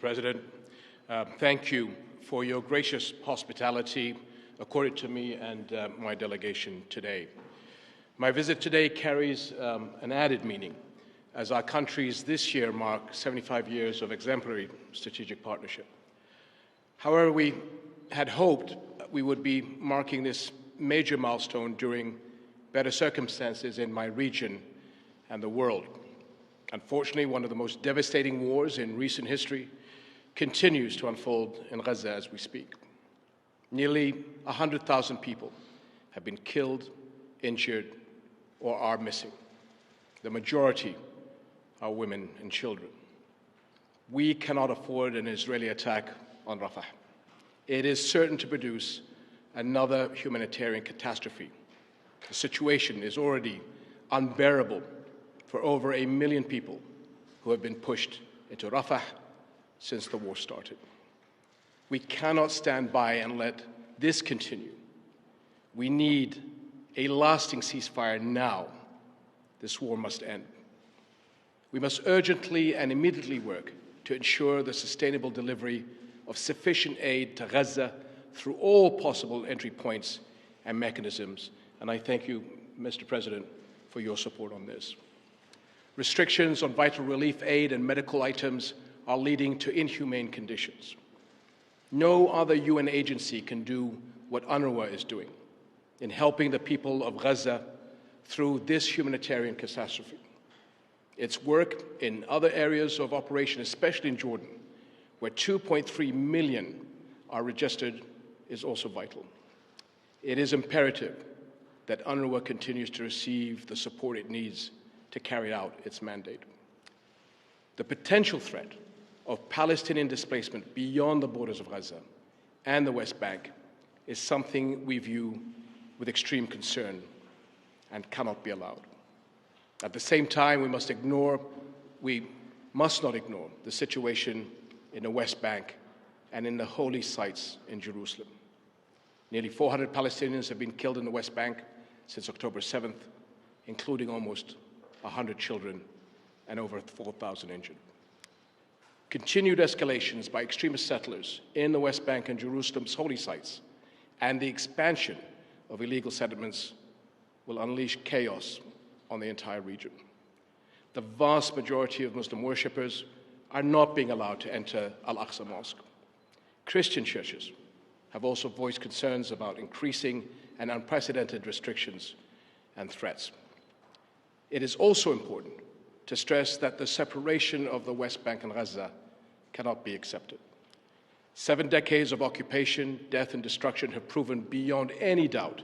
President. Thank you for your gracious hospitality accorded to me and my delegation today. My visit today carries an added meaning as our countries this year mark 75 years of exemplary strategic partnership. However, we had hoped we would be marking this major milestone during better circumstances in my region and the world. Unfortunately, one of the most devastating wars in recent history continues to unfold in Gaza as we speak. Nearly 100,000 people have been killed, injured, or are missing. The majority are women and children. We cannot afford an Israeli attack on Rafah. It is certain to produce another humanitarian catastrophe. The situation is already unbearable for over 1 million people who have been pushed into Rafah since the war started. We cannot stand by and let this continue. We need a lasting ceasefire now. This war must end. We must urgently and immediately work to ensure the sustainable delivery of sufficient aid to Gaza through all possible entry points and mechanisms. And I thank you, Mr. President, for your support on this. Restrictions on vital relief aid and medical items are leading to inhumane conditions. No other UN agency can do what UNRWA is doing in helping the people of Gaza through this humanitarian catastrophe. Its work in other areas of operation, especially in Jordan, where 2.3 million are registered, is also vital. It is imperative that UNRWA continues to receive the support it needs to carry out its mandate. The potential threat of Palestinian displacement beyond the borders of Gaza and the West Bank is something we view with extreme concern and cannot be allowed. At the same time, we must not ignore the situation in the West Bank and in the holy sites in Jerusalem. Nearly 400 Palestinians have been killed in the West Bank since October 7th, including almost 100 children and over 4,000 injured. Continued escalations by extremist settlers in the West Bank and Jerusalem's holy sites and the expansion of illegal settlements will unleash chaos on the entire region. The vast majority of Muslim worshippers are not being allowed to enter Al-Aqsa Mosque. Christian churches have also voiced concerns about increasing and unprecedented restrictions and threats. It is also important to stress that the separation of the West Bank and Gaza cannot be accepted. 7 decades of occupation, death, and destruction have proven beyond any doubt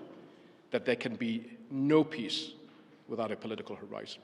that there can be no peace without a political horizon.